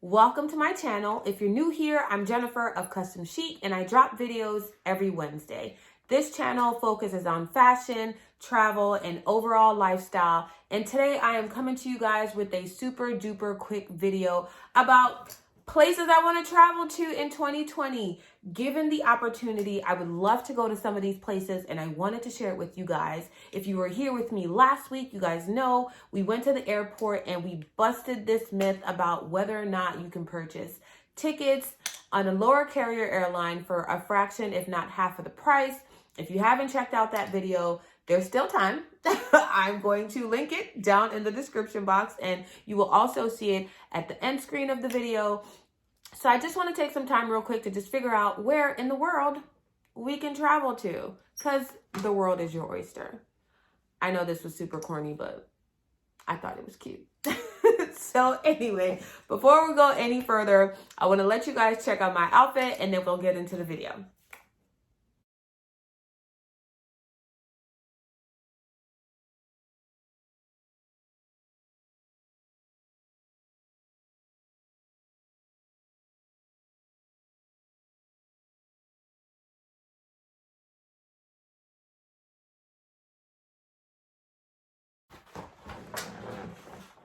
Welcome to my channel. If you're new here, I'm Jennifer of Custom Chic and I drop videos every Wednesday. This channel focuses on fashion, travel, and overall lifestyle. And today I am coming to you guys with a super duper quick video about places I want to travel to in 2020. Given the opportunity, I would love to go to some of these places and I wanted to share it with you guys. If you were here with me last week, you guys know we went to the airport and we busted this myth about whether or not you can purchase tickets on a lower carrier airline for a fraction, if not half of the price. If you haven't checked out that video, there's still time. I'm going to link it down in the description box and you will also see it at the end screen of the video. So I just want to take some time real quick to just figure out where in the world we can travel to, because the world is your oyster. I know this was super corny, but I thought it was cute. So anyway, before we go any further, I want to let you guys check out my outfit and then we'll get into the video.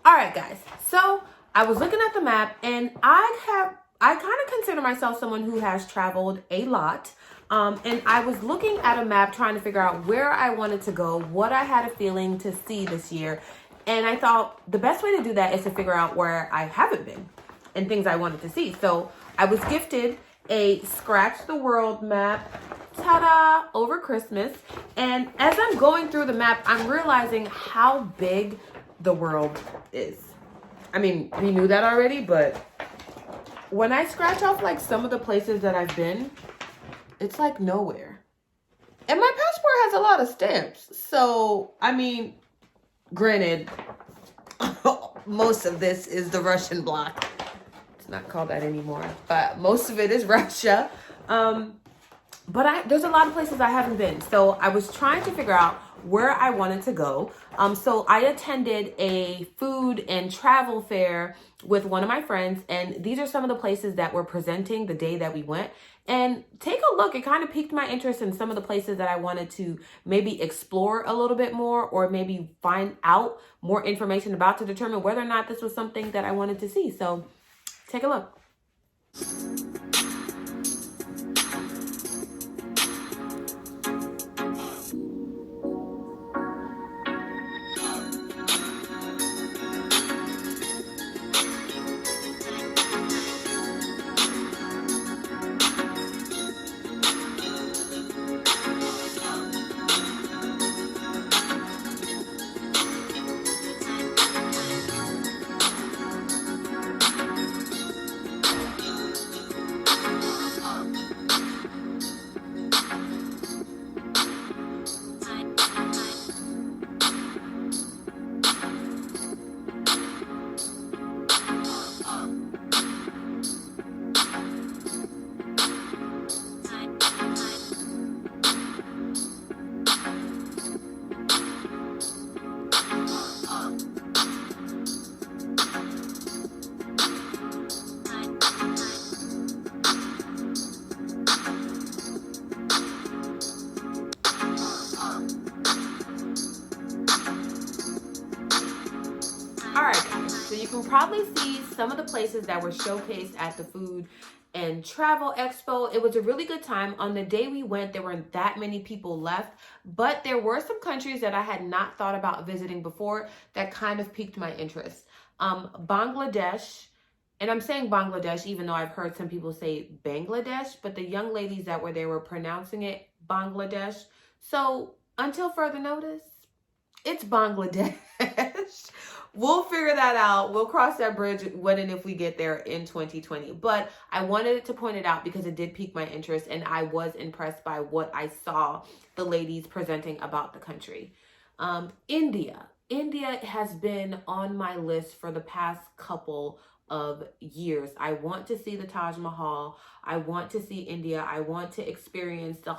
All right, guys. So I was looking at the map and I kind of consider myself someone who has traveled a lot. And I was looking at a map trying to figure out where I wanted to go, what I had a feeling to see this year. And I thought the best way to do that is to figure out where I haven't been and things I wanted to see. So I was gifted a Scratch the World map, ta-da, over Christmas. And as I'm going through the map, I'm realizing how big the world is. I mean, we knew that already, but when I scratch off like some of the places that I've been, it's like nowhere. And my passport has a lot of stamps. So, I mean, granted, most of this is the Russian bloc. It's not called that anymore, but most of it is Russia. But there's a lot of places I haven't been. So I was trying to figure out where I wanted to go. So I attended a food and travel fair with one of my friends. And these are some of the places that were presenting the day that we went. And take a look, it kind of piqued my interest in some of the places that I wanted to maybe explore a little bit more or maybe find out more information about to determine whether or not this was something that I wanted to see. So take a look. All right, guys, so you can probably see some of the places that were showcased at the Food and Travel Expo. It was a really good time. On the day we went, there weren't that many people left, but there were some countries that I had not thought about visiting before that kind of piqued my interest. Bangladesh, and I'm saying Bangladesh, even though I've heard some people say Bangladesh, but the young ladies that were there were pronouncing it Bangladesh. So until further notice, it's Bangladesh. We'll figure that out. We'll cross that bridge when and if we get there in 2020. But I wanted to point it out because it did pique my interest and I was impressed by what I saw the ladies presenting about the country. India. India has been on my list for the past couple of years. I want to see the Taj Mahal. I want to see India. I want to experience the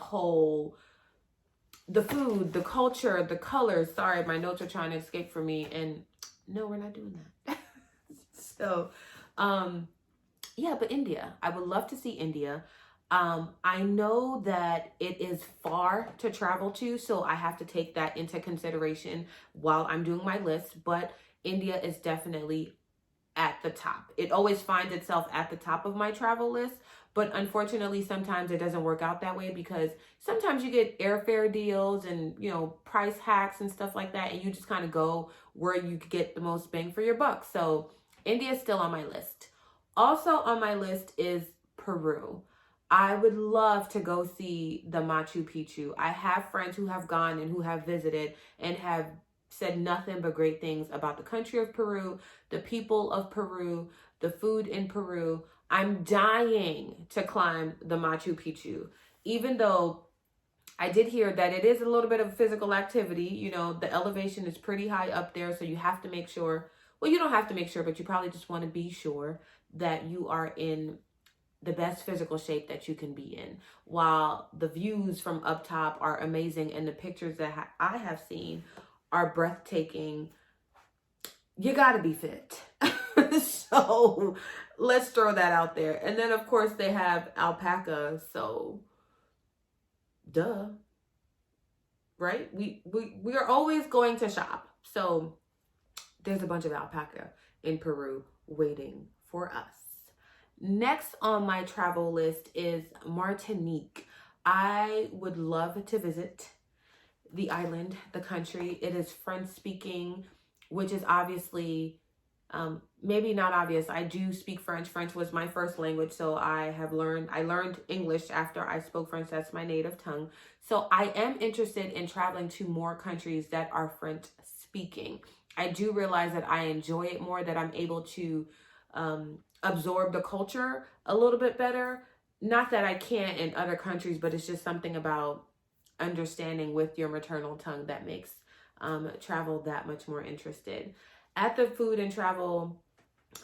food, the culture, the colors. Sorry, my notes are trying to escape from me and no, we're not doing that. So, yeah, but India. I would love to see India. I know that it is far to travel to, so I have to take that into consideration while I'm doing my list. But India is definitely at the top. It always finds itself at the top of my travel list. But unfortunately, sometimes it doesn't work out that way because sometimes you get airfare deals and, price hacks and stuff like that. And you just kind of go where you could get the most bang for your buck. So India is still on my list. Also on my list is Peru. I would love to go see the Machu Picchu. I have friends who have gone and who have visited and have said nothing but great things about the country of Peru, the people of Peru, the food in Peru. I'm dying to climb the Machu Picchu, even though I did hear that it is a little bit of physical activity. The elevation is pretty high up there, so you have to make sure, well, you don't have to make sure, but you probably just want to be sure that you are in the best physical shape that you can be in. While the views from up top are amazing and the pictures that I have seen are breathtaking, you gotta be fit. So let's throw that out there. And then of course they have alpaca, so duh, right? We are always going to shop. So there's a bunch of alpaca in Peru waiting for us. Next on my travel list is Martinique. I would love to visit the island, the country. It is French speaking, which is obviously, maybe not obvious. I do speak French. French was my first language, so I learned English after I spoke French. That's my native tongue. So I am interested in traveling to more countries that are French speaking. I do realize that I enjoy it more, that I'm able to absorb the culture a little bit better. Not that I can't in other countries, but it's just something about understanding with your maternal tongue that makes travel that much more interested. At the Food and Travel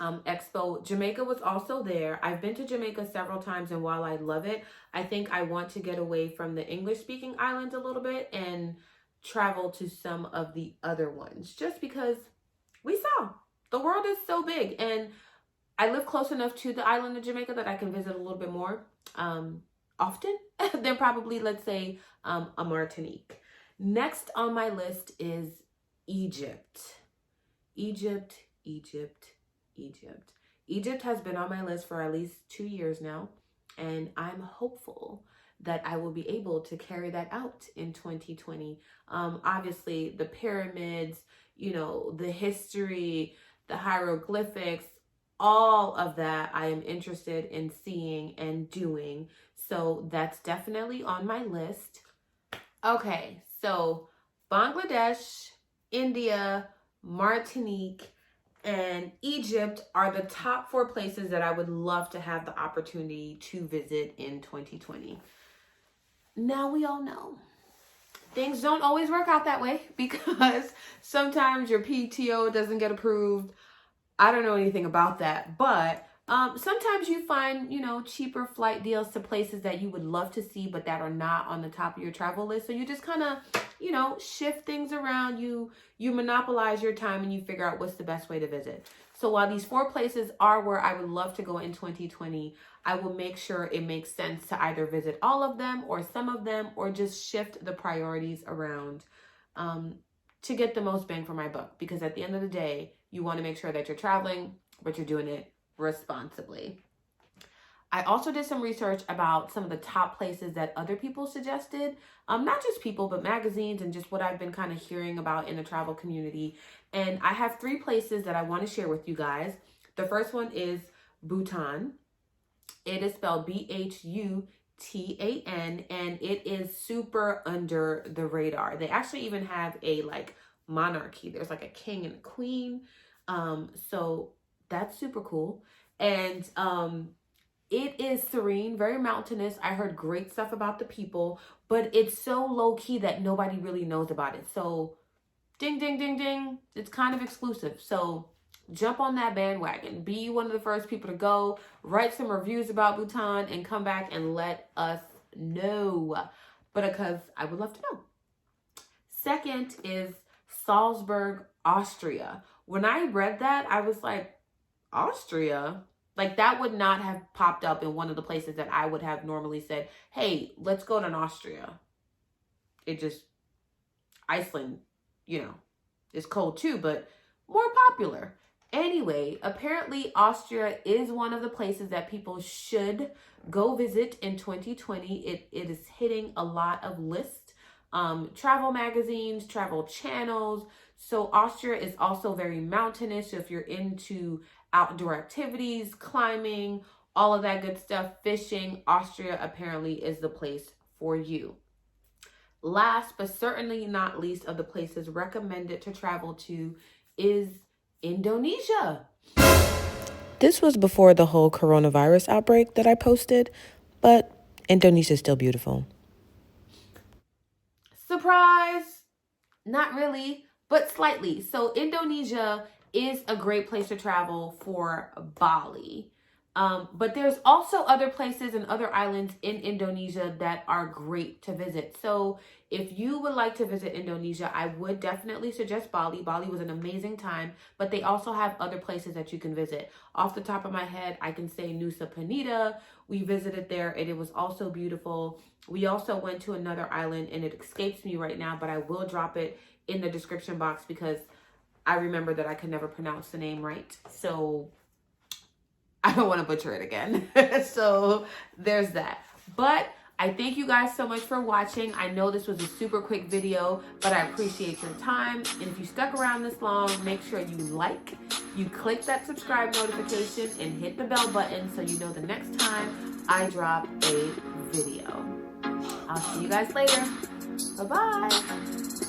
Expo, Jamaica was also there. I've been to Jamaica several times, and while I love it, I think I want to get away from the English-speaking islands a little bit and travel to some of the other ones, just because we saw the world is so big, and I live close enough to the island of Jamaica that I can visit a little bit more often than probably, let's say, a Martinique. Next on my list is Egypt. Egypt has been on my list for at least 2 years now, and I'm hopeful that I will be able to carry that out in 2020. Obviously, the pyramids, the history, the hieroglyphics, all of that I am interested in seeing and doing. So that's definitely on my list. Okay, so Bangladesh, India, Martinique, and Egypt are the top 4 places that I would love to have the opportunity to visit in 2020. Now we all know things don't always work out that way because sometimes your PTO doesn't get approved. I don't know anything about that, but sometimes you find, cheaper flight deals to places that you would love to see, but that are not on the top of your travel list. So you just kind of, shift things around. You monopolize your time and you figure out what's the best way to visit. So while these 4 places are where I would love to go in 2020, I will make sure it makes sense to either visit all of them or some of them, or just shift the priorities around to get the most bang for my buck. Because at the end of the day, you want to make sure that you're traveling, but you're doing it responsibly. I also did some research about some of the top places that other people suggested. Not just people, but magazines and just what I've been kind of hearing about in the travel community. And I have 3 places that I want to share with you guys. The first one is Bhutan. It is spelled Bhutan, and it is super under the radar. They actually even have a monarchy. There's a king and a queen. So that's super cool. And it is serene, very mountainous. I heard great stuff about the people, but it's so low key that nobody really knows about it. So ding, ding, ding, ding. It's kind of exclusive. So jump on that bandwagon. Be one of the first people to go. Write some reviews about Bhutan and come back and let us know. Because I would love to know. Second is Salzburg, Austria. When I read that, I was like, Austria? Like that would not have popped up in one of the places that I would have normally said, hey, let's go to Austria. It just, Iceland, you know, is cold too, but more popular. Anyway, apparently Austria is one of the places that people should go visit in 2020. It is hitting a lot of lists, travel magazines, travel channels. So Austria is also very mountainous. So if you're into outdoor activities, climbing, all of that good stuff, fishing, Austria apparently is the place for you. Last but certainly not least of the places recommended to travel to is Indonesia. This was before the whole coronavirus outbreak that I posted, but Indonesia is still beautiful. Surprise! Not really, but slightly. So Indonesia is a great place to travel for Bali. But there's also other places and other islands in Indonesia that are great to visit. So if you would like to visit Indonesia, I would definitely suggest Bali. Bali was an amazing time, but they also have other places that you can visit. Off the top of my head, I can say Nusa Penida. We visited there and it was also beautiful. We also went to another island and it escapes me right now, but I will drop it in the description box because I remember that I could never pronounce the name right. So I don't want to butcher it again. So there's that. But I thank you guys so much for watching. I know this was a super quick video, but I appreciate your time. And if you stuck around this long, make sure you like, you click that subscribe notification and hit the bell button so you know the next time I drop a video. I'll see you guys later. Bye-bye.